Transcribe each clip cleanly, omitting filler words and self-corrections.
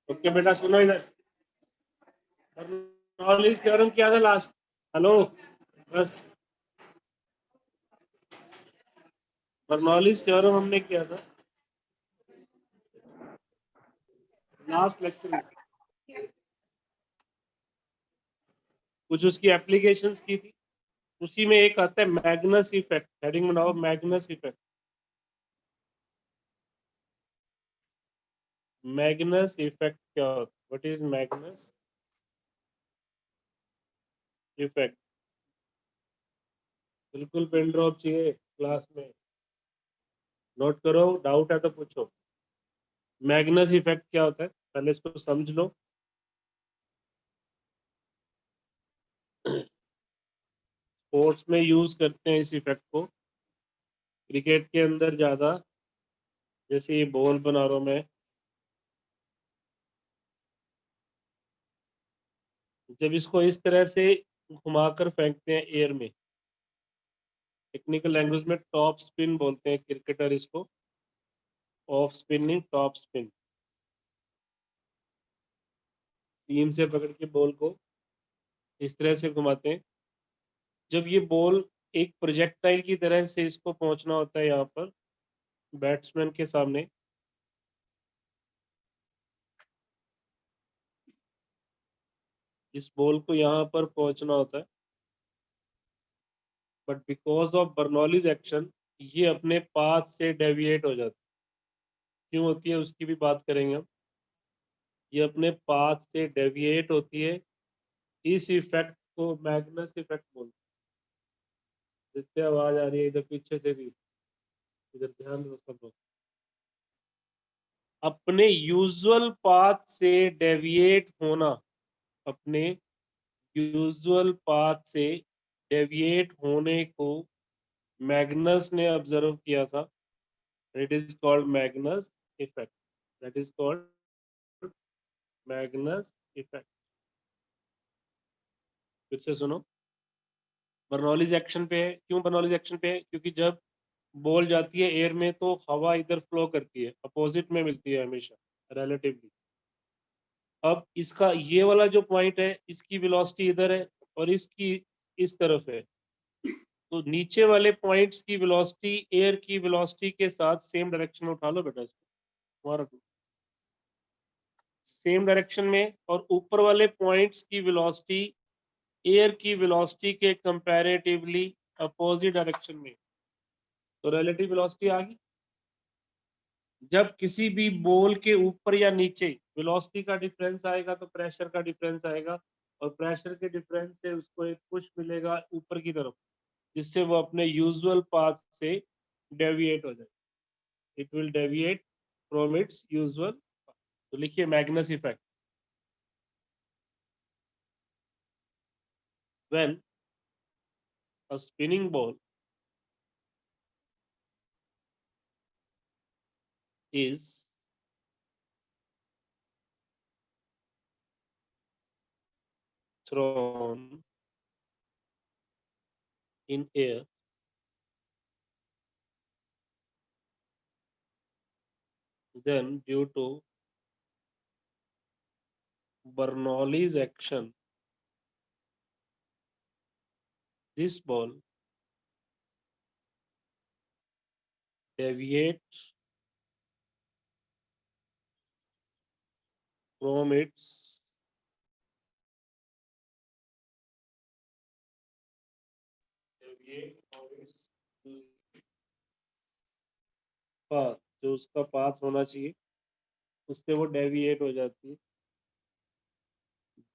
Okay बेटा सुनो इधर, बर्नौलीज थ्योरम क्या था लास्ट? हेलो, बस बर्नौलीज थ्योरम हमने किया था लास्ट लेक्चर में, कुछ उसकी एप्लीकेशंस की थी, उसी में एक आता है मैग्नस इफेक्ट। हेडिंग बनाओ मैग्नस इफेक्ट। मैग्नस इफेक्ट क्या होता है? What is Magnus effect? बिल्कुल पेन ड्रॉप चाहिए क्लास में, नोट करो, डाउट है तो पूछो। मैग्नस इफेक्ट क्या होता है पहले इसको समझ लो। स्पोर्ट्स में यूज करते हैं इस इफेक्ट को, क्रिकेट के अंदर ज्यादा। जैसे ये बॉल बना रहा हूं मैं, जब इसको इस तरह से घुमाकर फेंकते हैं एयर में, टेक्निकल लैंग्वेज में टॉप स्पिन बोलते हैं क्रिकेटर इसको, ऑफ स्पिन नहीं टॉप स्पिन। सीम से पकड़ के बॉल को इस तरह से घुमाते हैं। जब ये बॉल एक प्रोजेक्टाइल की तरह से इसको पहुंचना होता है यहाँ पर बैट्समैन के सामने, इस बॉल को यहाँ पर पहुंचना होता है, but because of Bernoulli's action ये अपने पाथ से डेविएट हो जाती है। क्यों होती है उसकी भी बात करेंगे हम। ये अपने पाथ से डेविएट होती है, इस इफेक्ट को मैग्नस इफेक्ट बोलते हैं। जितने आवाज आ रही है इधर पीछे से भी, इधर ध्यान दो सब लोग। अपने यूजुअल पाथ से डेविएट होना, अपने यूजुअल पाथ से डेविएट होने को मैग्नस ने ऑब्जर्व किया था। It is called Magnus effect. That is called Magnus effect. फिर से सुनो, बर्नौलीज एक्शन पे है। क्यों बर्नौलीज एक्शन पे है? क्योंकि जब बॉल जाती है एयर में तो हवा इधर फ्लो करती है, अपोजिट में मिलती है हमेशा रिलेटिवली। अब इसका ये वाला जो पॉइंट है इसकी वेलोसिटी इधर है और इसकी इस तरफ है, तो नीचे वाले पॉइंट्स की वेलोसिटी एयर की वेलोसिटी के साथ सेम डायरेक्शन में उठा लो बेटा इसको, तुम्हारा सेम डायरेक्शन में, और ऊपर वाले पॉइंट्स की वेलोसिटी एयर की वेलोसिटी के कंपैरेटिवली अपोजिट डायरेक्शन में, तो रिलेटिव वेलोसिटी आ गई। जब किसी भी बॉल के ऊपर या नीचे वेलोसिटी का डिफरेंस आएगा तो प्रेशर का डिफरेंस आएगा, और प्रेशर के डिफरेंस से उसको एक पुश मिलेगा ऊपर की तरफ, जिससे वो अपने यूजुअल पाथ से डेविएट हो जाए। It will deviate from its usual. तो लिखिए Magnus effect. When a spinning ball is thrown in air, then due to Bernoulli's action, this ball deviates from its path, जो उसका पाथ होना चाहिए उससे वो डेविएट हो जाती है।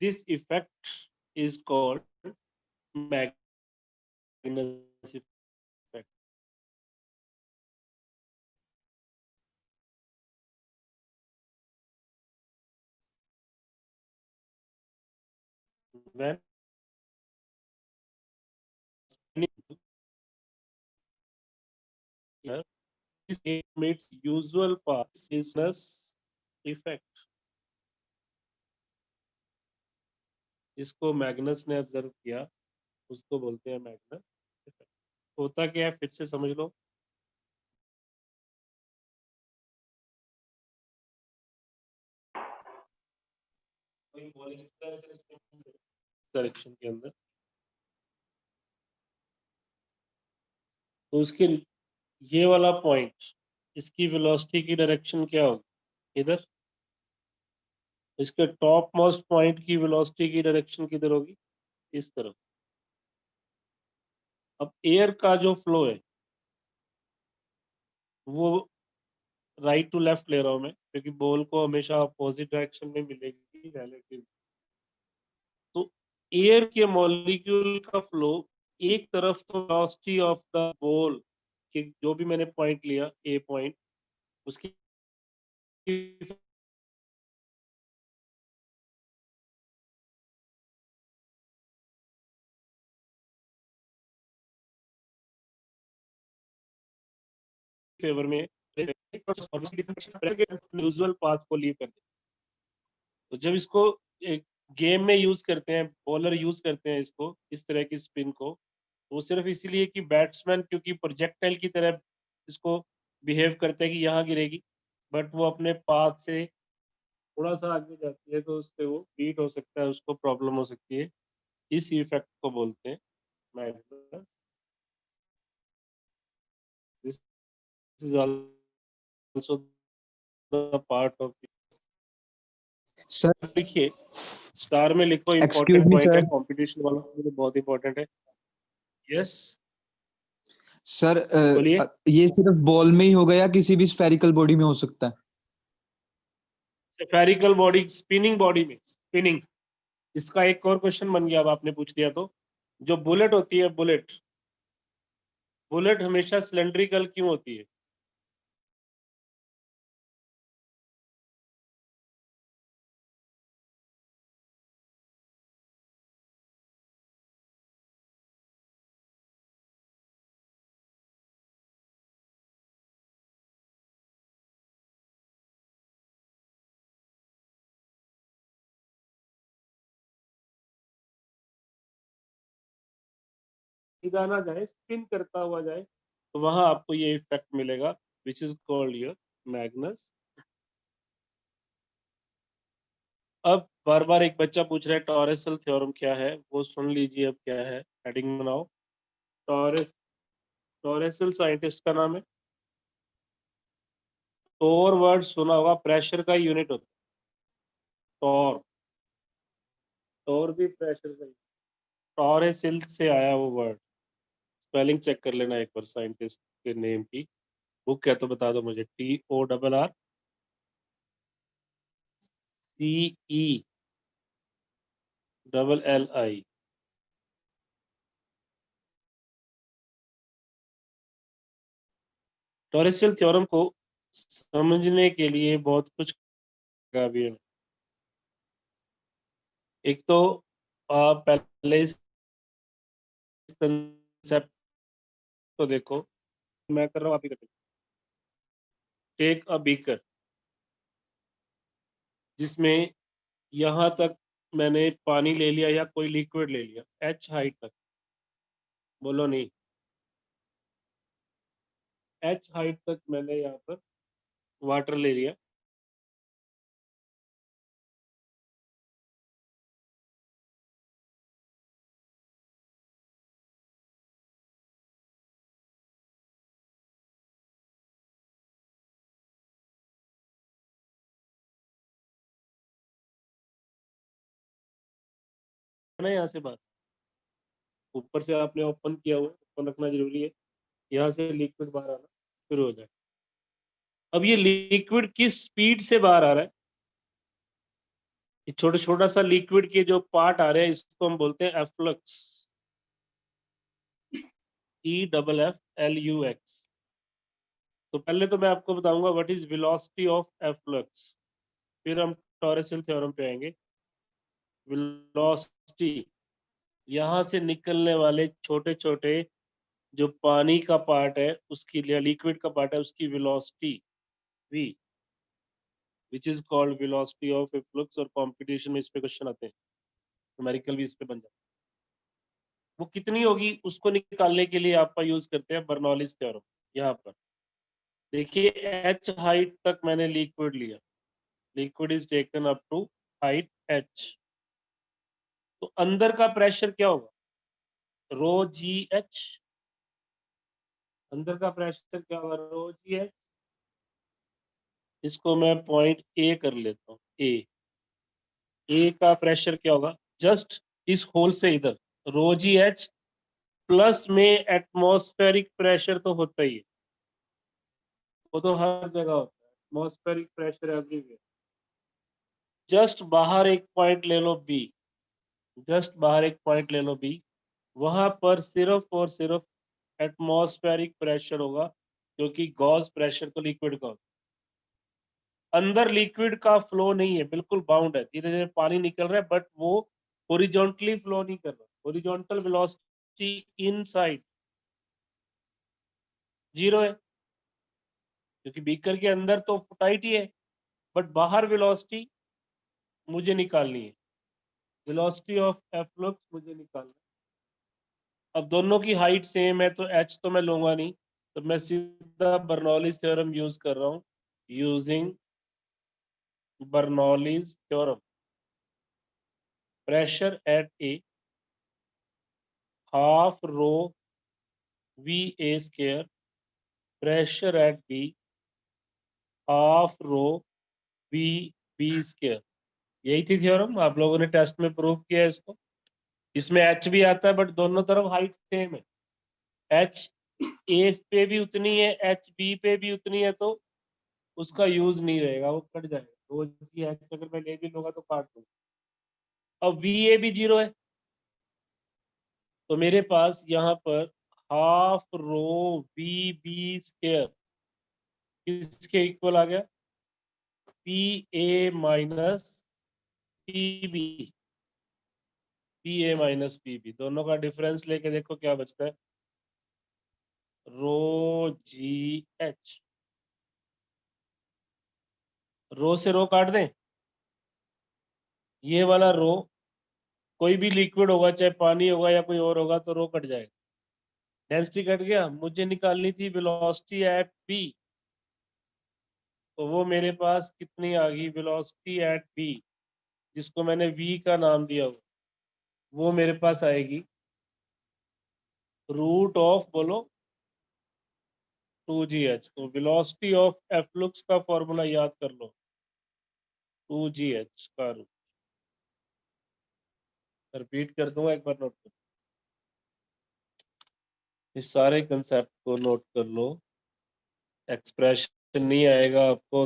This effect is called Magnus effect. When spinning air is in its usual path is Magnus effect. इसको मैग्नस ने ऑब्जर्व किया, उसको बोलते हैं मैग्नस इफेक्ट। होता क्या है फिर से समझ लो। और इस तरह से डायरेक्शन के अंदर, तो उसके ये वाला पॉइंट, इसकी वेलोसिटी की डायरेक्शन क्या होगी, इधर। इसके टॉप मोस्ट पॉइंट की वेलोसिटी की डायरेक्शन किधर होगी, इस तरफ। अब एयर का जो फ्लो है वो राइट टू लेफ्ट ले रहा हूं मैं, क्योंकि बॉल को हमेशा अपोजिट डायरेक्शन में मिलेगी रिलेटिव। तो एयर के मॉलिक्यूल का फ्लो एक तरफ, तो वेलोसिटी ऑफ द बॉल कि जो भी मैंने पॉइंट लिया ए पॉइंट, उसकी फेवर में यूजुअल पाथ को लीव कर दे। तो जब इसको एक गेम में यूज करते हैं, बॉलर यूज करते हैं इसको, इस तरह की स्पिन को, वो सिर्फ इसीलिए कि बैट्समैन क्योंकि प्रोजेक्टाइल की तरह इसको बिहेव करते हैं कि यहाँ गिरेगी, बट वो अपने पाथ से थोड़ा सा आगे जाती है तो उससे वो बीट हो सकता है, उसको प्रॉब्लम हो सकती है। इस इफेक्ट को बोलते हैं मैग्नेस। This is also the part of. Sir लिखिए, स्टार में लिखो, एक्सक्यूज इंपॉर्टेंट मी पॉइंट है, सर। कंपटीशन वाला मुझे बहुत इंपॉर्टेंट है। यस, सर बोलिए। ये सिर्फ बॉल में ही होगा या किसी भी स्फेरिकल बॉडी में हो सकता है? स्फेरिकल बॉडी, स्पिनिंग बॉडी में स्पिनिंग। इसका एक और क्वेश्चन बन गया, अब आपने पूछ दिया तो। जो बुलेट होती है, बुलेट बुलेट हमेशा सिलेंड्रिकल क्यों होती है? सीधा ना जाए, स्पिन करता हुआ जाए, तो वहां आपको ये इफेक्ट मिलेगा, विच इज कॉल्ड योर मैग्नस। अब बार बार एक बच्चा पूछ रहा है टॉरेसल थ्योरम क्या है, वो सुन लीजिए। अब क्या है, हेडिंग बनाओ। टॉरेस टॉरेसल साइंटिस्ट का नाम है। टोर वर्ड सुना होगा, प्रेशर का यूनिट होता है टॉर। टॉर भी प्रेशर का। टॉरेसिल से आया वो वर्ड। स्पेलिंग चेक कर लेना एक बार साइंटिस्ट के नेम की। बुक क्या तो बता दो मुझे। TORRCELLI। टॉरेसियल थ्योरम को समझने के लिए बहुत कुछ का भी है। एक तो आप पहले इस कंसेप्ट को देखो, मैं कर रहा हूँ, आप ही कर। टेक अ बीकर, जिसमें यहाँ तक मैंने पानी ले लिया या कोई लिक्विड ले लिया, एच हाइट तक। बोलो नहीं, एच हाइट तक मैंने यहाँ पर वाटर ले लिया। ना यहाँ से बात, ऊपर से आपने ओपन किया हुआ है, ओपन रखना जरूरी है। यहाँ से लिक्विड बाहर आना शुरू हो जाए। अब ये लिक्विड किस स्पीड से बाहर आ रहा है? ये छोटा छोटा सा लिक्विड के जो पार्ट आ रहे हैं, इसको हम बोलते हैं एफ्लक्स। EFFLUX। तो पहले तो मैं आपको बताऊंगा what is velocity of efflux, फिर हम टॉरेसियल थ्योरम पे आएंगे। वेलोसिटी, यहाँ से निकलने वाले छोटे छोटे जो पानी का पार्ट है, उसकी लिक्विड का पार्ट है, उसकी velocity v, which is called velocity of efflux. और कंपटीशन में इस पे क्वेश्चन आते हैं, न्यूमेरिकल भी इस पे बन जाता है। वो कितनी होगी उसको निकालने के लिए आपका यूज करते हैं बर्नौलीज थ्योरम। यहाँ पर देखिए, एच हाइट तक मैंने लिक्विड लिया, liquid is taken up to height H. तो अंदर का प्रेशर क्या होगा, रो जी एच, अंदर का प्रेशर क्या होगा, रो जी एच। इसको मैं पॉइंट ए कर लेता हूँ, ए का प्रेशर क्या होगा, जस्ट इस होल से इधर रो जी एच प्लस में एटमॉस्फेरिक प्रेशर तो होता ही है, वो तो हर जगह होता है, एटमॉस्फेरिक प्रेशर एवरीवेयर। जस्ट बाहर एक पॉइंट ले लो बी, जस्ट बाहर एक पॉइंट ले लो बी, वहां पर सिर्फ और सिर्फ एटमॉस्फेरिक प्रेशर होगा, क्योंकि गॉस प्रेशर तो लिक्विड का होता है। अंदर लिक्विड का फ्लो नहीं है, बिल्कुल बाउंड है, धीरे धीरे पानी निकल रहा है, बट वो हॉरिजॉन्टली फ्लो नहीं कर रहा, हॉरिजॉन्टल वेलोसिटी इनसाइड 0 है, क्योंकि बीकर के अंदर तो टाइट ही है, बट बाहर वेलोसिटी मुझे निकालनी है, वेलोसिटी ऑफ एफ्लक्स मुझे निकालना है। अब दोनों की हाइट सेम है तो एच तो मैं लूंगा नहीं, तो मैं सीधा बर्नौलीज थ्योरम यूज कर रहा हूँ, using Bernoulli's theorem, pressure at A half rho V A square, pressure at B half rho V B square. यही थी थ्योरम, आप लोगों ने टेस्ट में प्रूव किया है इसको। इसमें एच भी आता है, बट दोनों तरफ हाइट सेम है, एच ए पे भी उतनी है, एच बी पे भी उतनी है, तो उसका यूज नहीं रहेगा, वो कट जाएगा, तो की एच अगर मैं ले भी लूंगा तो काट दूंगा। अब वी ए भी 0 है, तो मेरे पास यहाँ पर half rho V B square किसके इक्वल आ गया, P A minus P B, P A minus P B, दोनों का डिफरेंस लेके देखो क्या बचता है, रो जी एच, रो से रो काट दें, ये वाला रो कोई भी लिक्विड होगा, चाहे पानी होगा या कोई और होगा, तो रो कट जाएगा, डेंसिटी कट गया। मुझे निकालनी थी वेलोसिटी एट बी, तो वो मेरे पास कितनी आ गई, वेलोसिटी एट बी, जिसको मैंने वी का नाम दिया हो, वो मेरे पास आएगी रूट ऑफ, बोलो, 2gh। तो वेलोसिटी ऑफ एफ्लक्स का फॉर्मूला याद कर लो, 2gh का रूट। रिपीट कर दूंगा, एक बार नोट कर, इस सारे कंसेप्ट को नोट कर लो, एक्सप्रेशन नहीं आएगा आपको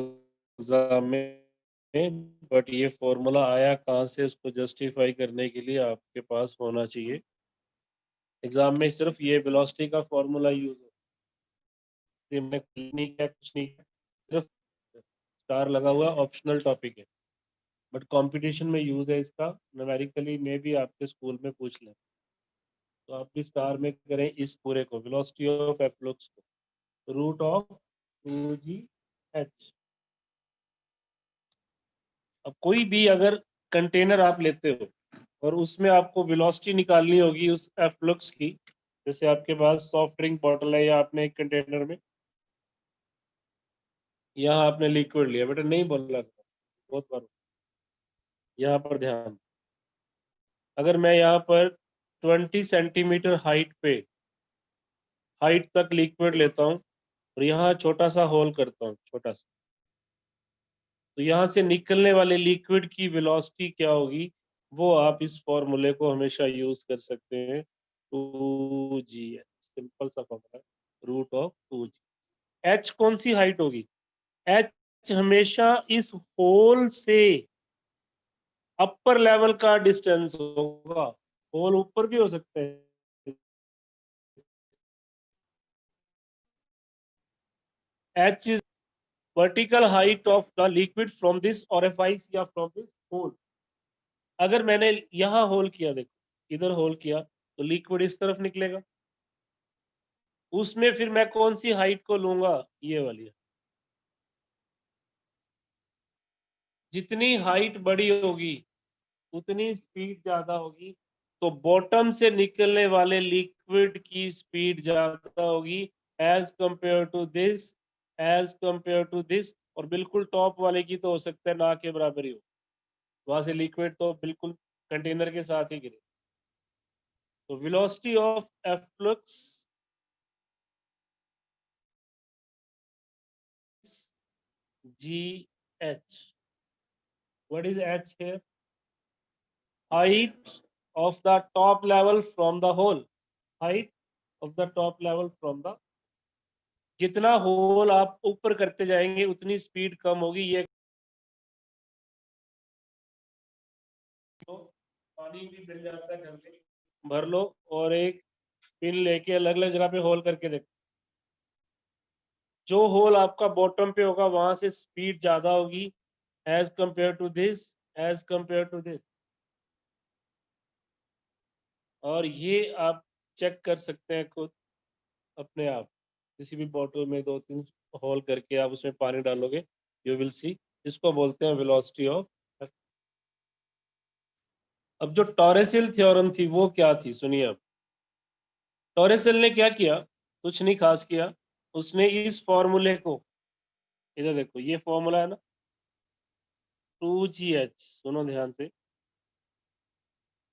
एग्जाम में, बट ये फॉर्मूला आया कहाँ से, उसको जस्टिफाई करने के लिए आपके पास होना चाहिए। एग्जाम में सिर्फ ये वेलोसिटी का फॉर्मूला यूज हो, नहीं किया, कुछ नहीं किया, सिर्फ स्टार लगा हुआ ऑप्शनल टॉपिक है, बट कंपटीशन में यूज है इसका, न्यूमेरिकली में भी आपके स्कूल में पूछ लें, तो आप भी स्टार में करें इस पूरे को, वेलोसिटी ऑफ एफ्लक्स को, रूट ऑफ 2gh। अब कोई भी अगर कंटेनर आप लेते हो और उसमें आपको वेलोसिटी निकालनी होगी उस एफ्लक्स की, जैसे आपके पास सॉफ्ट ड्रिंक बॉटल है, या आपने एक कंटेनर में, यहाँ आपने लिक्विड लिया, बेटा नहीं बोलना बहुत बार, यहाँ पर ध्यान, अगर मैं यहाँ पर 20 सेंटीमीटर हाइट तक लिक्विड लेता हूँ और यहाँ छोटा सा होल करता हूँ, छोटा सा, तो यहाँ से निकलने वाले लिक्विड की वेलोसिटी क्या होगी, वो आप इस फॉर्मूले को हमेशा यूज कर सकते हैं, 2gh, सिंपल सा formula, root of 2g। h कौन सी हाइट होगी, h हमेशा इस होल से अपर लेवल का डिस्टेंस होगा, होल ऊपर भी हो सकते हैं, h is vertical height of the liquid from this orifice या फ्रॉम दिस होल। अगर मैंने यहाँ होल किया, देखो इधर होल किया, तो लिक्विड इस तरफ निकलेगा, उसमें फिर मैं कौन सी हाइट को लूंगा, ये वाली, जितनी हाइट बड़ी होगी उतनी स्पीड ज्यादा होगी, तो बॉटम से निकलने वाले लिक्विड की स्पीड ज्यादा होगी as compare to this, as compare to this, और बिल्कुल टॉप वाले की तो हो सकता है ना के बराबर ही हो, वहां से लिक्विड तो बिल्कुल कंटेनर के साथ ही गिरे। तो velocity of efflux GH. What is H here? Height of the top level from the hole. Height of the top level from the, जितना होल आप ऊपर करते जाएंगे उतनी स्पीड कम होगी। ये तो पानी भी मिल जाता है घर में, भर लो और एक पिन लेके अलग अलग जगह पे होल करके देखो। जो होल आपका बॉटम पे होगा वहां से स्पीड ज्यादा होगी as compare to this, as compare to this. और ये आप चेक कर सकते हैं खुद अपने आप, किसी भी बॉटल में 2-3 होल करके आप उसमें पानी डालोगे, यू विल सी। इसको बोलते हैं वेलोसिटी ऑफ। अब जो टॉरेसिल थ्योरम थी वो क्या थी, सुनिए। अब टॉरेसिल ने क्या किया, कुछ नहीं खास किया। उसने इस फॉर्मूले को, इधर देखो ये फॉर्मूला है ना 2GH, सुनो ध्यान से,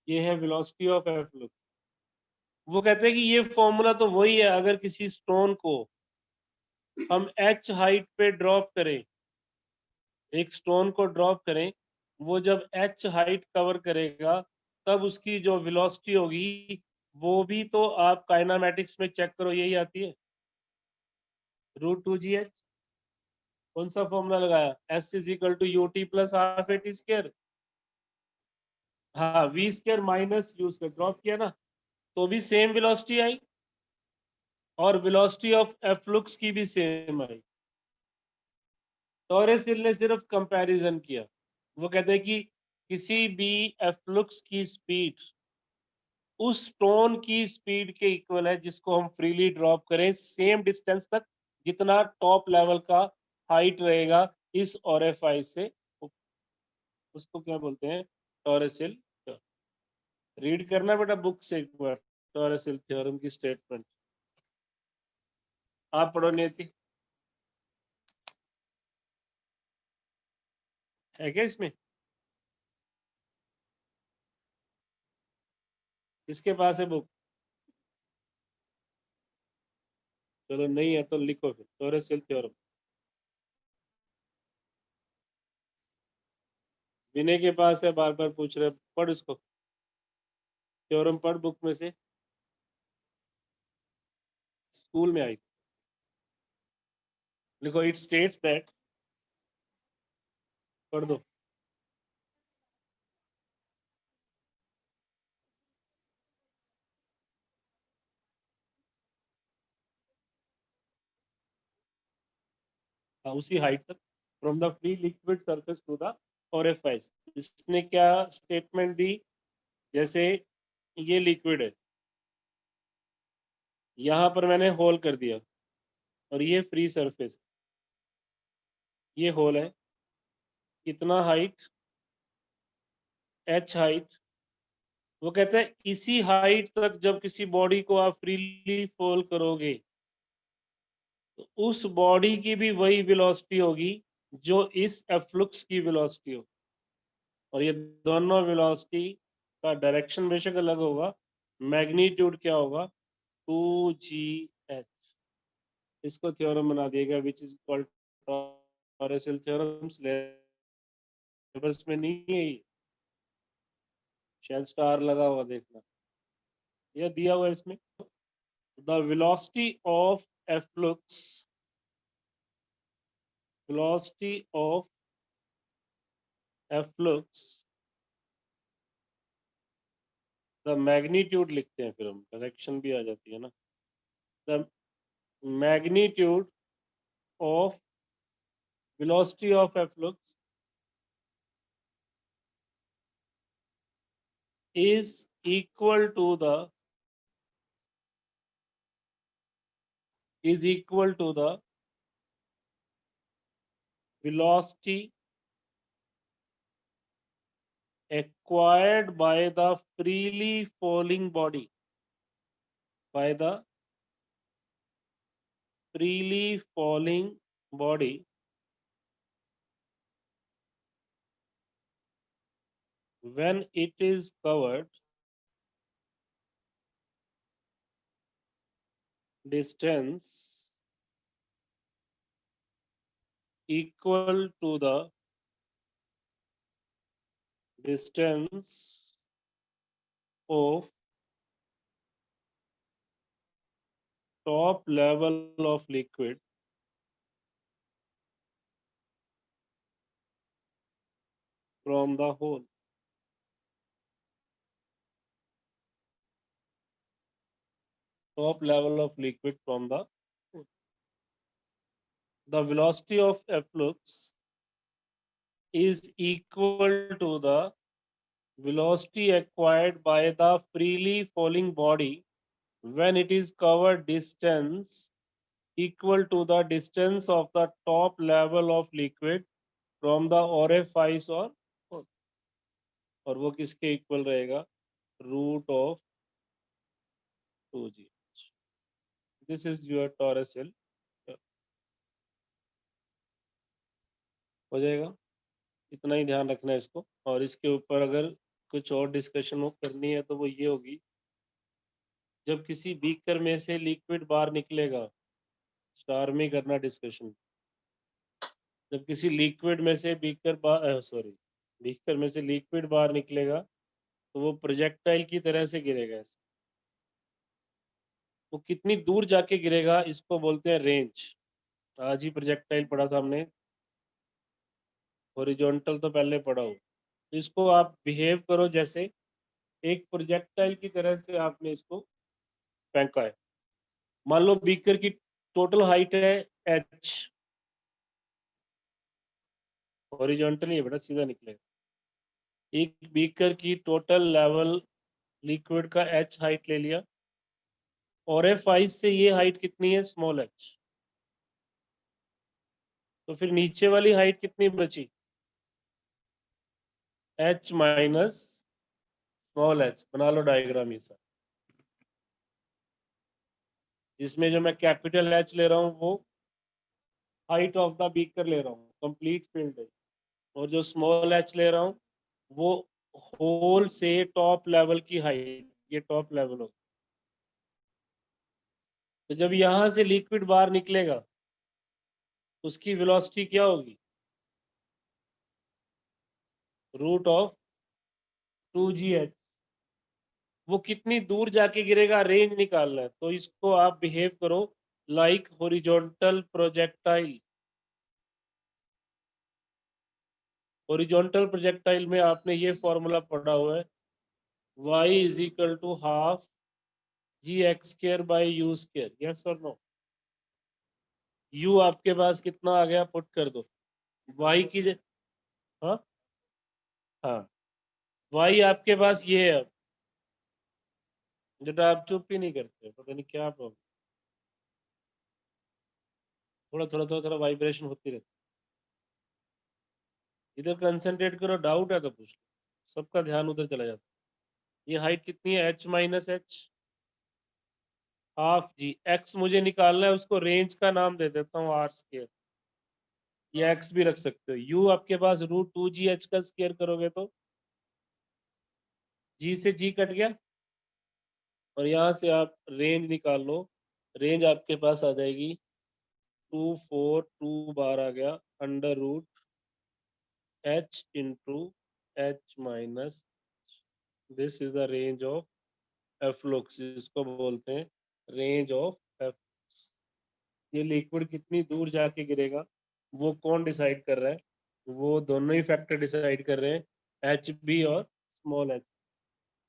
ये है वेलोसिटी ऑफ एफ्लक्स। वो कहते हैं कि ये फॉर्मूला तो वही है, अगर किसी स्टोन को हम h हाइट पे ड्रॉप करें, एक स्टोन को ड्रॉप करें, वो जब h हाइट कवर करेगा तब उसकी जो वेलोसिटी होगी वो भी तो आप काइनामेटिक्स में चेक करो यही आती है, √2GH। कौन सा फॉर्मूला लगाया, S is equal to UT plus half AT square. हाँ, V square minus U square, drop किया ना तो भी सेम वेलोसिटी आई और वेलोसिटी ऑफ एफ्लक्स की भी सेम आई। टॉरेसिल ने सिर्फ कंपैरिजन किया। वो कहते हैं कि किसी भी एफ्लक्स की स्पीड उस स्टोन की स्पीड के इक्वल है जिसको हम फ्रीली ड्रॉप करें सेम डिस्टेंस तक, जितना टॉप लेवल का हाइट रहेगा इस ओरेफाई से। उसको क्या बोलते हैं, टॉरेसिल। रीड करना बेटा बुक से एक बार टॉरेसिल थ्योरम की स्टेटमेंट। आप पढ़ो नीति, है क्या इसमें, किसके पास है बुक? चलो नहीं है तो लिखो फिर टॉरेसिल थ्योरम। विनय के पास है, बार बार पूछ रहे, पढ़ उसको, थ्योरम पढ़ बुक में से, स्कूल में आई। लिखो इट स्टेट्स दैट, पढ़ दो। हाँ, उसी हाइट तक from the free liquid surface to the orifice. इसने क्या स्टेटमेंट दी, जैसे ये लिक्विड है, यहाँ पर मैंने होल कर दिया और ये फ्री सरफेस, ये होल है, कितना हाइट, h हाइट। वो कहते हैं इसी हाइट तक जब किसी बॉडी को आप फ्रीली फॉल करोगे तो उस बॉडी की भी वही वेलोसिटी होगी जो इस एफ्लक्स की वेलोसिटी हो। और ये दोनों वेलोसिटी का डायरेक्शन बेशक अलग होगा, मैग्नीट्यूड क्या होगा, 2GH। इसको थ्योरम बना दिया गया which is called Torricelli theorem. Syllabus में नहीं है ये, शायद स्टार लगा हुआ देखना, यह दिया हुआ है इसमें। The velocity of efflux, velocity of efflux, the magnitude लिखते हैं फिर हम, डायरेक्शन भी आ जाती है ना। The magnitude of velocity of efflux is equal to the velocity acquired by the freely falling body, by the freely falling body when it is covered distance equal to the distance of top level of liquid from the hole. Top level of liquid from the hole. The velocity of efflux is equal to the velocity acquired by the freely falling body when it is covered distance equal to the distance of the top level of liquid from the orifice or hole. और वो किसके equal रहेगा? Root of 2g. This is your torus L. हो जाएगा, इतना ही ध्यान रखना है इसको। और इसके ऊपर अगर कुछ और डिस्कशन हो करनी है तो वो ये होगी, जब किसी बीकर में से लिक्विड बाहर निकलेगा, स्टार में करना डिस्कशन, जब किसी लिक्विड में से बीकर में से लिक्विड बाहर निकलेगा तो वो प्रोजेक्टाइल की तरह से गिरेगा ऐसे। वो कितनी दूर जाके गिरेगा इसको बोलते हैं रेंज। आज ही प्रोजेक्टाइल पढ़ा था हमने, हॉरिजॉन्टल तो पहले पढ़ा हो। तो इसको आप बिहेव करो जैसे एक प्रोजेक्टाइल की तरह से आपने इसको फेंका है। मान लो बीकर की टोटल हाइट है h, हॉरिजॉन्टल ही है बेटा, सीधा निकलेगा। एक बीकर की टोटल लेवल लिक्विड का h हाइट ले लिया, और orifice से ये हाइट कितनी है? Small h। तो फिर नीचे वाली हाइट कितनी बची? h minus small h। बना लो डायग्राम ये सर, जिसमें जो मैं कैपिटल H ले रहा हूँ वो हाइट ऑफ द बीकर ले रहा हूँ, कंप्लीट फील्ड है, और जो स्मॉल h ले रहा हूँ वो होल से टॉप लेवल की हाइट, ये टॉप लेवल होगा। तो जब यहां से लिक्विड बाहर निकलेगा उसकी वेलोसिटी क्या होगी? Root of 2gh। वो कितनी दूर जाके गिरेगा रेंज निकालना है। तो इसको आप बिहेव करो like horizontal projectile. Horizontal projectile में आपने ये फॉर्मूला पढ़ा हुआ है, y is equal to half gx² by u square. Yes और नो? u आपके पास कितना आ गया, पुट कर दो। y की हाँ हाँ, y आपके पास ये है। जब आप चुप ही नहीं करते, पता नहीं क्या प्रॉब्लम, थोड़ा वाइब्रेशन होती रहती। इधर कंसंट्रेट करो, डाउट है तो पूछ लो, सबका ध्यान उधर चला जाता। ये हाइट कितनी है? h माइनस एच हाफ जी। x मुझे निकालना है, उसको रेंज का नाम दे देता हूँ r स्क्वायर, या x भी रख सकते हो। u आपके पास रूट 2gh का स्क्वायर करोगे तो g से g कट गया, और यहाँ से आप रेंज निकाल लो। रेंज आपके पास आ जाएगी 2 4 2 बार आ गया under root h into h minus, this is the range of efflux, इसको बोलते हैं रेंज ऑफ एफ्लुक्स। ये लिक्विड कितनी दूर जाके गिरेगा वो कौन डिसाइड कर रहा है? वो दोनों ही फैक्टर डिसाइड कर रहे हैं, एच बी और स्मॉल एच,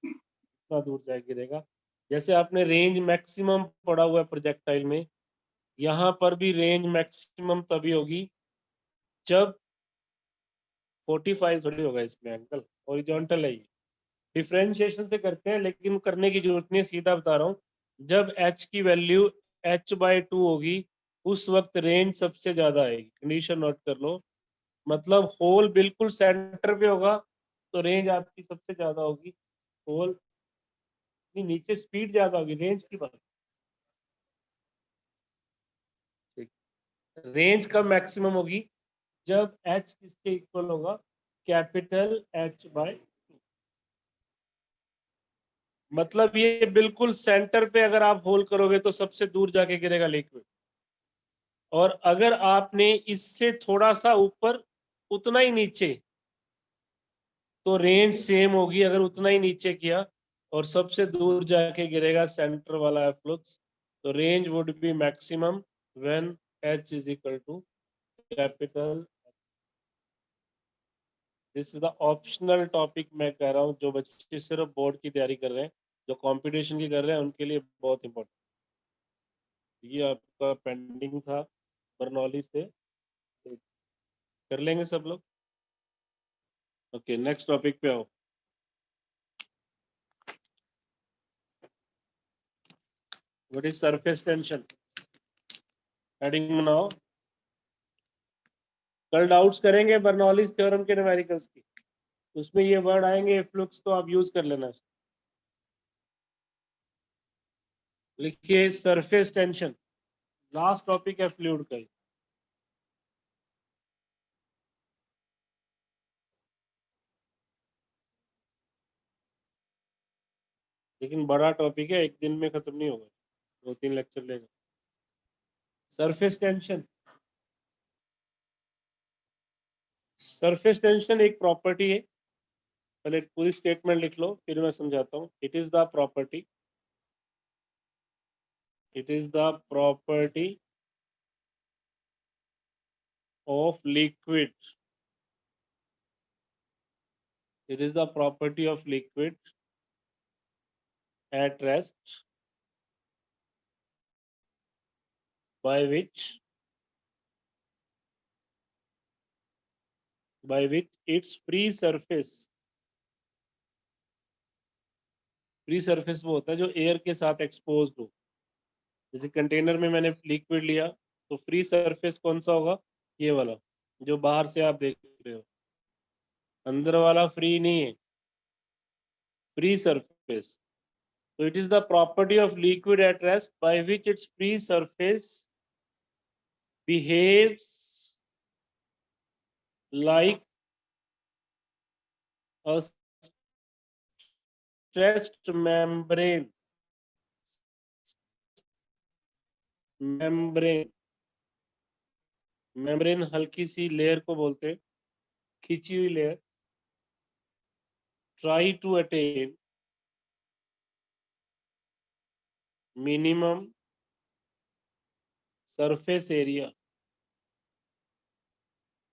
कितना दूर जाके गिरेगा। जैसे आपने रेंज मैक्सिमम पढ़ा हुआ है प्रोजेक्टाइल में, यहाँ पर भी रेंज मैक्सिमम तभी होगी जब 45 थोड़ी होगा इसमें अंकल, हॉरिजॉन्टल है ये। डिफरेंशिएशन से करते हैं लेकिन करने की जरूरत नहीं, सीधा बता रहा हूँ। जब h की वैल्यू h/2 होगी उस वक्त रेंज सबसे ज्यादा आएगी। कंडीशन नोट कर लो, मतलब होल बिल्कुल सेंटर पे होगा तो रेंज आपकी सबसे ज्यादा होगी। होल नीचे स्पीड ज्यादा होगी, रेंज की बात। ठीक, रेंज कब मैक्सिमम होगी? जब h किसके इक्वल होगा? Capital H/2। मतलब ये बिल्कुल सेंटर पे अगर आप होल करोगे तो सबसे दूर जाके गिरेगा लिक्विड, और अगर आपने इससे थोड़ा सा ऊपर उतना ही नीचे तो रेंज सेम होगी, अगर उतना ही नीचे किया और सबसे दूर जाके गिरेगा सेंटर वाला फ्लक्स, तो range would be maximum when H is equal to capital. This is the optional topic मैं कह रहा हूँ, जो बच्चे सिर्फ बोर्ड की तैयारी कर रहे हैं, जो कंपटीशन की कर रहे हैं, उनके लिए बहुत इंपॉर्टेंट। ये आपका पेंडिंग था बर्नौली से, तो कर लेंगे सब लोग। ओके, नेक्स्ट टॉपिक पे आओ। What is surface tension? Heading बनाओ। कल डाउट्स करेंगे बर्नौलीज थ्योरम के न्यूमेरिकल्स की, उसमें ये वर्ड आएंगे फ्लुक्स, तो आप यूज कर लेना। लिखिए सरफेस टेंशन, लास्ट टॉपिक है फ्लूइड का। लेकिन बड़ा टॉपिक है, एक दिन में खत्म नहीं होगा, 2-3 लेक्चर लेगा। सरफेस टेंशन, सरफेस टेंशन एक प्रॉपर्टी है। पहले पूरी स्टेटमेंट लिख लो, फिर मैं समझाता हूँ। It is the property, it is the property of liquid, it is the property of liquid at rest by which its free surface वो होता है जो एयर के साथ एक्सपोज हो। जैसे कंटेनर में मैंने लिक्विड लिया, तो फ्री सरफेस कौन सा होगा? ये वाला जो बाहर से आप देख रहे हो, अंदर वाला फ्री नहीं है, free surface. So it is the property of liquid at rest by which its free surface behaves like a stretched membrane, membrane, membrane हल्की सी लेयर को बोलते हैं, खींची हुई layer. Try to attain minimum surface area,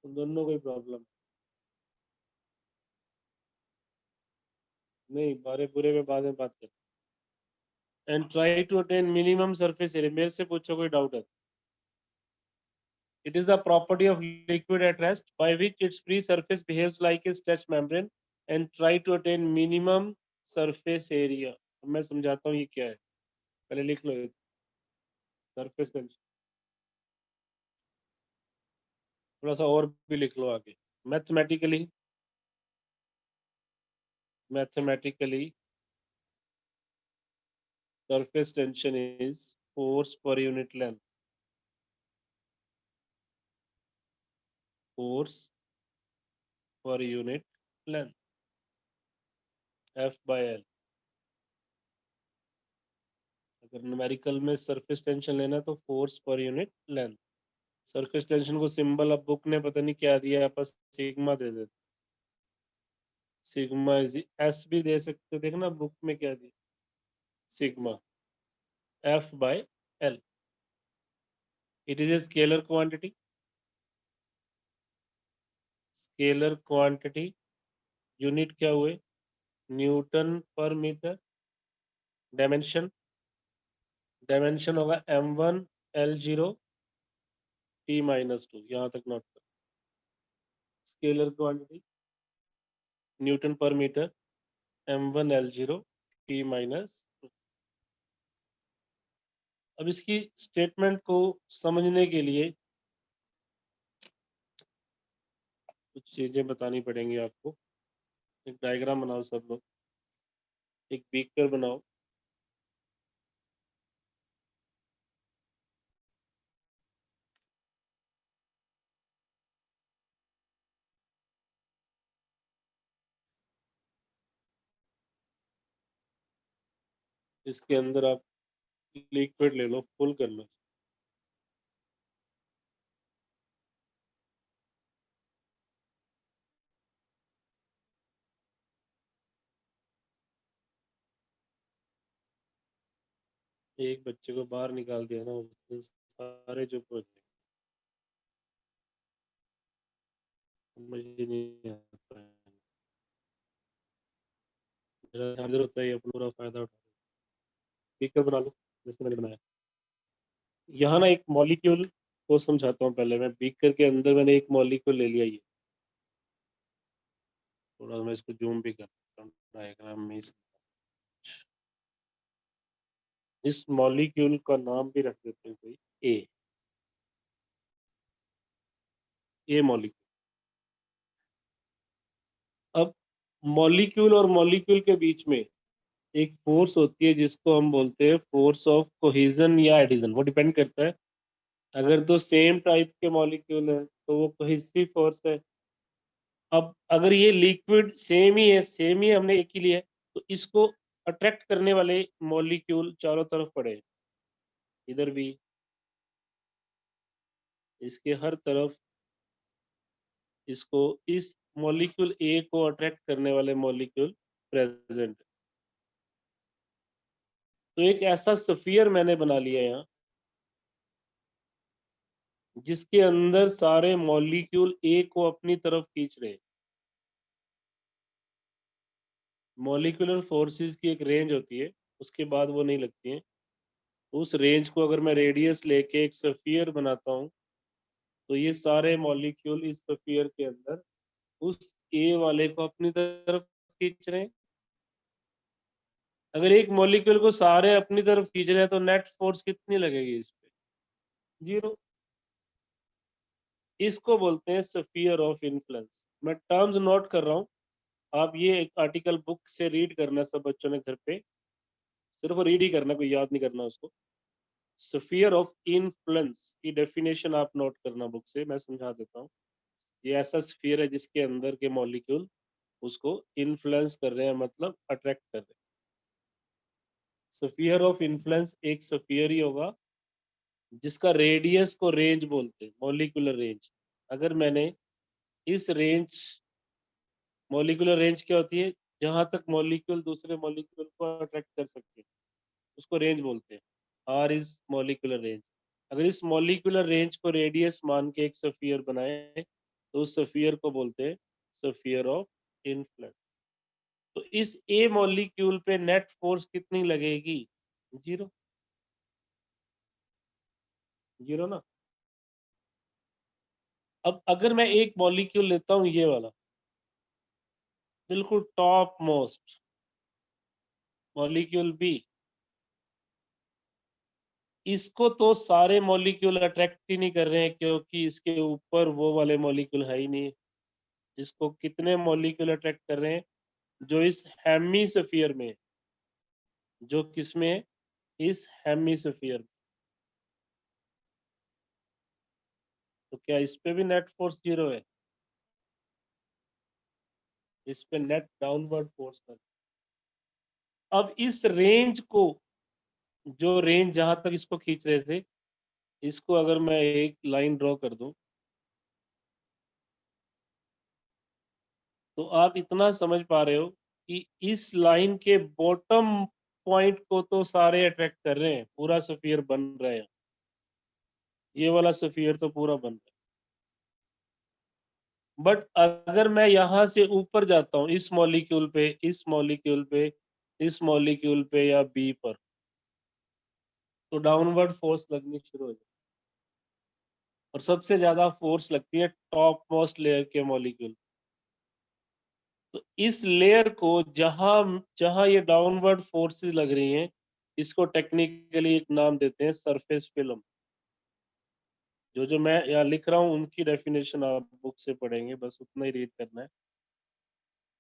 दोनों कोई problem नहीं, बारे बुरे में बाद में बात करते। And try to attain minimum surface area, मेरे से पूछो कोई डाउट है? It is the property of liquid at rest by which its free surface behaves like a stretched membrane and try to attain minimum surface area। अब मैं समझाता हूँ ये क्या है, पहले लिख लो। सरफेस टेंशन थोड़ा सा और भी लिख लो आगे। Mathematically, mathematically surface tension is force per unit length, force per unit length, F by L। अगर न्यूमेरिकल में सरफेस टेंशन लेना तो force per unit length. Surface tension को सिंबल अब बुक ने पता नहीं क्या दिया, आपस सिग्मा दे देते, सिग्मा इज एस भी दे सकते, देखना बुक में क्या दिया, sigma F by L। It is a scalar quantity, scalar quantity, unit क्या हुए? न्यूटन पर मीटर। डायमेंशन, डायमेंशन होगा m1 L0 T-2, यहाँ तक नोट कर। स्केलर क्वांटिटी न्यूटन पर मीटर, m1 L0 T-2। अब इसकी स्टेटमेंट को समझने के लिए कुछ चीजें बतानी पड़ेंगी आपको। एक डायग्राम बनाओ सब लोग, एक बीकर बनाओ, इसके अंदर आप लिक्विड ले लो, फुल कर लो। एक बच्चे को बाहर निकाल दिया ना, उससे सारे चुप हो जाए। मुझे नहीं आता है, मेरा ध्यान इधर होता है, ये पूरा फायदा उठा। स्पीकर बना लो जैसे मैंने बनाया। यहाँ ना एक मॉलिक्यूल को समझाता हूँ पहले मैं। बीकर के अंदर मैंने एक मॉलिक्यूल ले लिया, ये थोड़ा मैं इसको जूम भी करता हूँ डायग्राम में। इस मॉलिक्यूल का नाम भी रख देते हैं कोई, ए मॉलिक्यूल। अब मॉलिक्यूल और मॉलिक्यूल के बीच में एक फोर्स होती है जिसको हम बोलते हैं फोर्स ऑफ कोहेजन या एडिशन। वो डिपेंड करता है, अगर तो सेम टाइप के मॉलिक्यूल है तो वो कोहेसिव फोर्स है। अब अगर ये लिक्विड सेम ही है, सेम ही हमने एक ही लिया है, तो इसको अट्रैक्ट करने वाले मॉलिक्यूल चारों तरफ पड़े हैं, इधर भी, इसके हर तरफ। इसको, इस मॉलिक्यूल ए को अट्रैक्ट करने वाले मॉलिक्यूल प्रेजेंट। तो एक ऐसा स्फीयर मैंने बना लिया यहाँ, जिसके अंदर सारे मॉलिक्यूल ए को अपनी तरफ खींच रहे हैं। मॉलिक्यूलर फोर्सेस की एक रेंज होती है, उसके बाद वो नहीं लगती हैं। उस रेंज को अगर मैं रेडियस लेके एक स्फीयर बनाता हूँ, तो ये सारे मॉलिक्यूल इस स्फीयर के अंदर उस ए वाले को अपनी तरफ खींच रहे हैं। अगर एक मॉलिक्यूल को सारे अपनी तरफ खींच रहे हैं तो नेट फोर्स कितनी लगेगी इस पे? 0। इसको बोलते हैं स्फीयर ऑफ इन्फ्लुएंस। मैं टर्म्स नोट कर रहा हूँ, आप ये एक आर्टिकल बुक से रीड करना, सब बच्चों ने घर पे सिर्फ रीड ही करना, कोई याद नहीं करना उसको। स्फीयर ऑफ इन्फ्लुएंस की डेफिनेशन आप नोट करना बुक से, मैं समझा देता हूँ। ये ऐसा स्फीयर है जिसके अंदर के मॉलिक्यूल उसको इन्फ्लुएंस कर रहे हैं, मतलब अट्रैक्ट कर रहे हैं। स्फीयर ऑफ इन्फ्लुएंस एक स्फीयर ही होगा जिसका रेडियस को रेंज बोलते हैं, मॉलिक्यूलर रेंज। अगर मैंने इस रेंज, मॉलिक्यूलर रेंज क्या होती है? जहां तक मॉलिक्यूल दूसरे मॉलिक्यूल को अट्रैक्ट कर सकते हैं, उसको रेंज बोलते हैं। R is molecular range. अगर इस मॉलिक्यूलर रेंज को रेडियस मान के एक स्फीयर बनाए, तो उस स्फीयर को बोलते हैं स्फीयर ऑफ इन्फ्लुएंस। तो इस ए मॉलिक्यूल पे नेट फोर्स कितनी लगेगी? 0। 0 ना। अब अगर मैं एक मॉलिक्यूल लेता हूं, ये वाला, बिल्कुल टॉप मोस्ट मॉलिक्यूल बी, इसको तो सारे मॉलिक्यूल अट्रैक्ट ही नहीं कर रहे हैं, क्योंकि इसके ऊपर वो वाले मॉलिक्यूल है ही नहीं। इसको कितने मॉलिक्यूल अट्रैक्ट कर रहे हैं? जो इस हेमिस्फीयर में, जो किसमें है? इस हेमिस्फीयर में। तो क्या इस पे भी नेट फोर्स 0 है? इस पे नेट डाउनवर्ड फोर्स है। अब इस रेंज को, जो रेंज जहां तक इसको खींच रहे थे, इसको अगर मैं एक लाइन ड्रॉ कर दूं, तो आप इतना समझ पा रहे हो कि इस लाइन के बॉटम पॉइंट को तो सारे अट्रैक्ट कर रहे हैं, पूरा स्फीयर बन रहा है। ये वाला स्फीयर तो पूरा बन रहा है। बट अगर मैं यहाँ से ऊपर जाता हूँ, इस मॉलिक्यूल पे, इस मॉलिक्यूल पे, इस मॉलिक्यूल पे या बी पर, तो डाउनवर्ड फोर्स लगनी शुरू हो जाती है। और सबसे ज्यादा फोर्स लगती है टॉप मोस्ट लेयर के मॉलिक्यूल। तो इस लेयर को जहां जहां ये डाउनवर्ड फोर्सेस लग रही हैं, इसको टेक्निकली एक नाम देते हैं सरफेस फिल्म। जो जो मैं यहाँ लिख रहा हूँ उनकी डेफिनेशन आप बुक से पढ़ेंगे, बस उतना ही रीड करना है।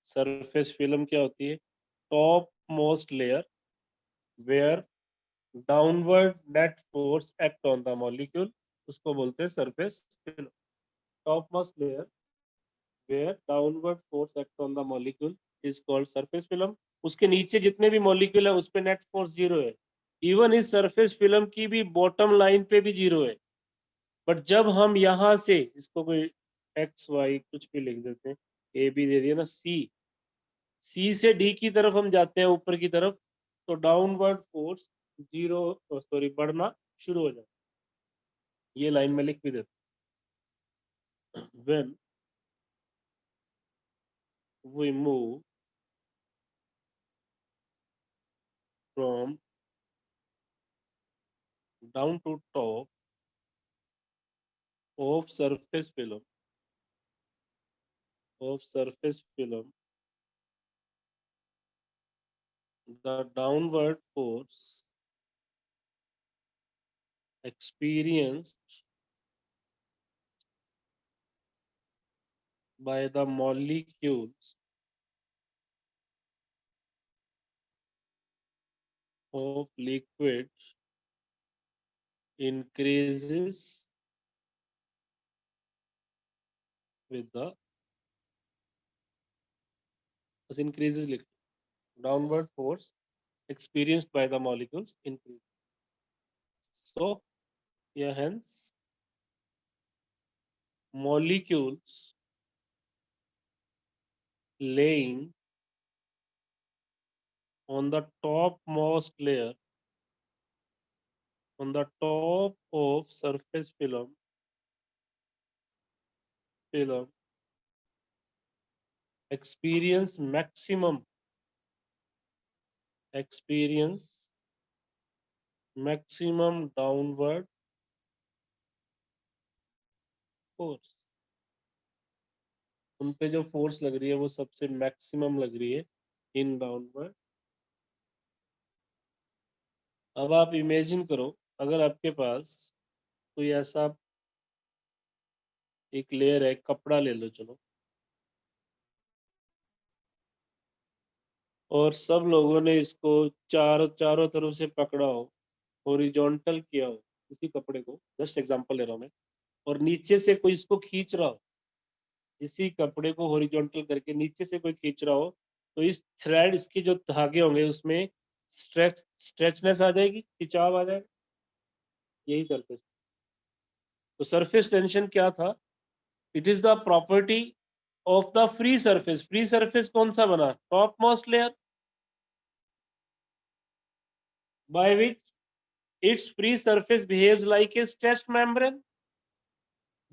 सरफेस फिल्म क्या होती है? Top most layer where downward net force act on the molecule, उसको बोलते हैं surface film. Top most layer where downward force act on the molecule is called surface film, उसके नीचे जितने भी मॉलिक्यूल है उस पे नेट फोर्स 0 है। इवन इस सरफेस फिल्म की भी बॉटम लाइन पे भी 0 है। बट जब हम यहाँ से इसको कोई एक्स वाई कुछ भी लिख देते हैं, ए बी दे दिया ना, सी से डी की तरफ हम जाते हैं ऊपर की तरफ, तो डाउनवर्ड फोर्स 0 बढ़ना शुरू हो जाता है। ये लाइन में लिख भी देता हूं। When we move from down to top of surface film the downward force experienced by the molecules of liquid increases with the increases downward force experienced by the molecules increase. So, yeah, hence molecules laying on the topmost layer on the top of surface film experience maximum downward force। उन पे जो force लग रही है वो सबसे maximum लग रही है इन डाउनवर्ड। अब आप इमेजिन करो, अगर आपके पास कोई ऐसा एक लेयर है, कपड़ा ले लो चलो, और सब लोगों ने इसको चारों तरफ से पकड़ा हो, हॉरिजॉन्टल किया हो इसी कपड़े को, जस्ट एग्जांपल ले रहा हूं मैं, और नीचे से कोई इसको खींच रहा हो, इसी कपड़े को हॉरिजॉन्टल करके नीचे से कोई खींच रहा हो, तो इस थ्रेड, इसके जो धागे होंगे उसमें स्ट्रेचनेस आ जाएगी, खिंचाव आ जाएगा। यही सरफेस। तो सरफेस टेंशन क्या था? It is the property of the free surface. Free surface कौन सा बना? Top most layer, by which it's free surface behaves like a stretched membrane.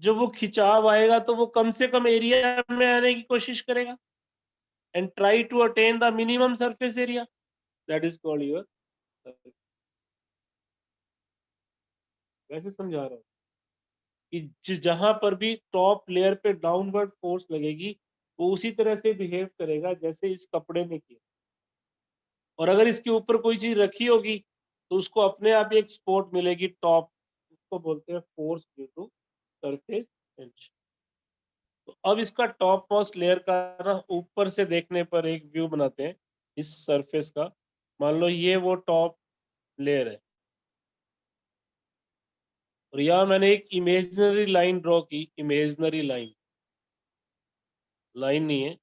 जो वो खिंचाव आएगा तो वो कम से कम एरिया में आने की कोशिश करेगा, and try to attain the minimum surface area, that is called your. वैसे समझा रहा हूँ कि जहां पर भी टॉप लेयर पे डाउनवर्ड फोर्स लगेगी वो उसी तरह से बिहेव करेगा जैसे इस कपड़े ने किया। और अगर इसके ऊपर कोई चीज रखी होगी तो उसको अपने आप ही एक सपोर्ट मिलेगी टॉप, उसको बोलते हैं force due to surface tension. तो अब इसका टॉप मोस्ट लेयर का ना ऊपर से देखने पर एक व्यू बनाते हैं इस सरफेस का। मान लो ये वो टॉप लेयर है, और यहाँ मैंने एक इमेजिनरी लाइन ड्रॉ की। इमेजिनरी लाइन नहीं है,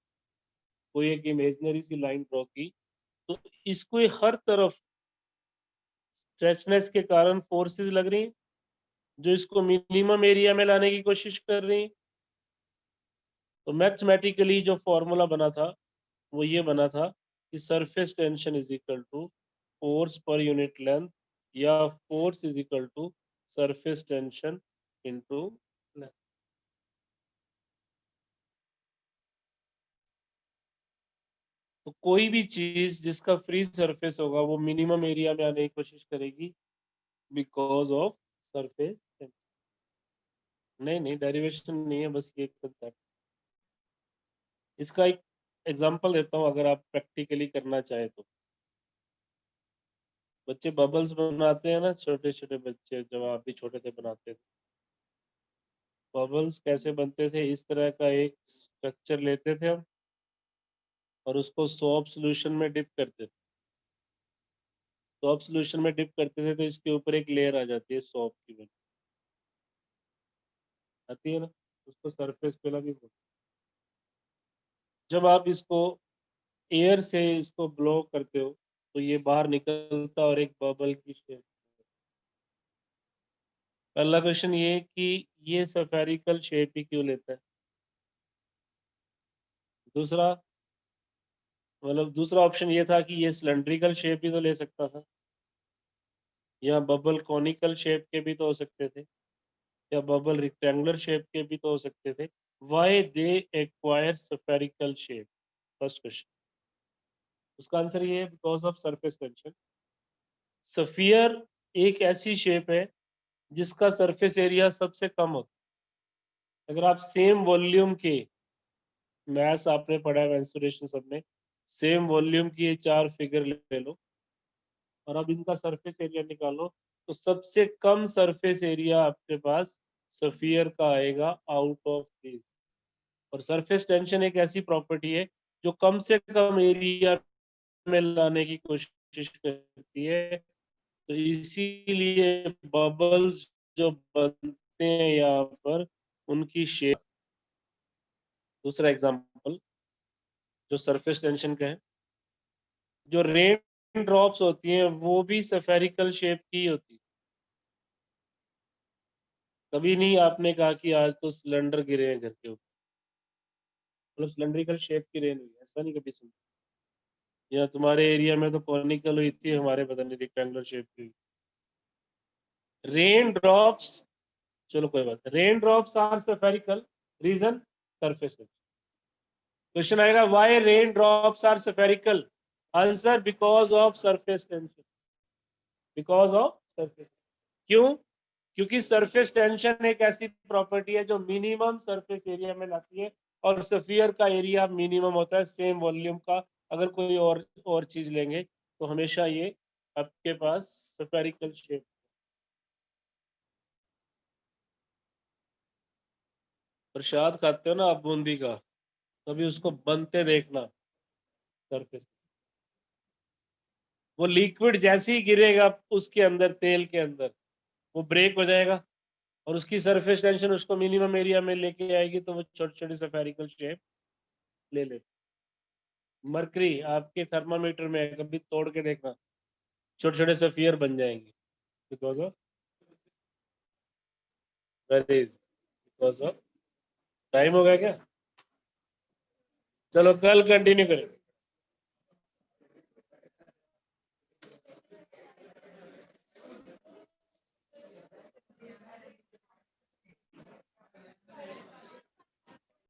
कोई एक इमेजिनरी सी लाइन ड्रॉ की, तो इसको हर तरफ स्ट्रेचनेस के कारण फोर्सेस लग रही हैं जो इसको मिनिमम एरिया में लाने की कोशिश कर रही हैं। तो मैथमेटिकली जो फॉर्मूला बना था वो ये बना था कि surface tension is equal to force per unit length, या force is equal to surface tension into length. तो कोई भी चीज जिसका फ्री सरफेस होगा वो मिनिमम एरिया में आने की कोशिश करेगी बिकॉज ऑफ सरफेस टेंशन। नहीं नहीं, डेरिवेशन नहीं है, बस ये कंसेप्ट। इसका एक एग्जांपल देता हूँ अगर आप प्रैक्टिकली करना चाहे तो। बच्चे बबल्स बनाते हैं ना, छोटे छोटे बच्चे, जब आप भी छोटे थे बनाते थे। बबल्स कैसे बनते थे? इस तरह का एक स्ट्रक्चर लेते थे हम, और उसको सोप सॉल्यूशन में डिप करते थे। सोप सॉल्यूशन में डिप करते थे तो इसके ऊपर एक लेयर आ जाती है सोप की बनी, आती है ना, उसको सरफेस पे लगी। जब आप इसको एयर से इसको ब्लो करते हो तो ये बाहर निकलता और एक बबल की शेप। पहला क्वेश्चन ये कि ये सफेरिकल शेप ही क्यों लेता है। दूसरा मतलब दूसरा ऑप्शन ये था कि ये सिलेंड्रिकल शेप भी तो ले सकता था, या बबल कॉनिकल शेप के भी तो हो सकते थे, या बबल रेक्टेंगुलर शेप के भी तो हो सकते थे। Why they acquire spherical shape, first question. उसका आंसर ये है because of surface tension. Sphere एक ऐसी शेप है जिसका सरफेस एरिया सबसे कम होता है। अगर आप सेम वॉल्यूम के, मैथ्स आपने पढ़ा है मेंसुरेशन सब में, सेम वॉल्यूम की ये चार फिगर ले लो और अब इनका सरफेस एरिया निकालो, तो सबसे कम सरफेस एरिया आपके पास स्फीयर का आएगा आउट ऑफ दिस। और सरफेस टेंशन एक ऐसी प्रॉपर्टी है जो कम से कम एरिया में लाने की कोशिश करती है, तो इसीलिए बबल्स जो बनते हैं यहाँ पर उनकी शेप। दूसरा एग्जांपल जो सरफेस टेंशन का है, जो रेन ड्रॉप्स होती हैं वो भी स्फेरिकल शेप की होती है। कभी नहीं आपने कहा कि आज तो सिलेंडर गिरे हैं घर के ऊपर, मतलब सिलेंड्रिकल शेप की रेन हुई, ऐसा नहीं कभी सुना। या तुम्हारे एरिया में तो कॉनिकल हुई थी, हमारे पता नहीं रेक्टेंगुलर शेप की। रेन ड्रॉप्स, चलो कोई बात, rain drops are spherical, reason surface. Question आएगा why rain drops are spherical, answer because of surface tension. Because of surface, क्यों? क्योंकि सरफेस टेंशन एक ऐसी प्रॉपर्टी है जो मिनिमम सरफेस एरिया में लाती है, और स्फीयर का एरिया मिनिमम होता है सेम वॉल्यूम का। अगर कोई और चीज लेंगे तो हमेशा ये आपके पास स्फेरिकल शेप। प्रसाद खाते हो ना आप बूंदी का, कभी उसको बनते देखना सरफेस, वो लिक्विड जैसे ही गिरेगा उसके अंदर, तेल के अंदर, वो ब्रेक हो जाएगा और उसकी सरफेस टेंशन उसको मिनिमम एरिया में लेके आएगी, तो वो छोटी छोटी स्फेरिकल शेप ले ले। मरकरी आपके थर्मामीटर में है, कभी तोड़ के देखना, छोटे छोटे स्फीयर बन जाएंगे because of, that is because of. Time हो गया क्या? चलो कल कंटिन्यू करें।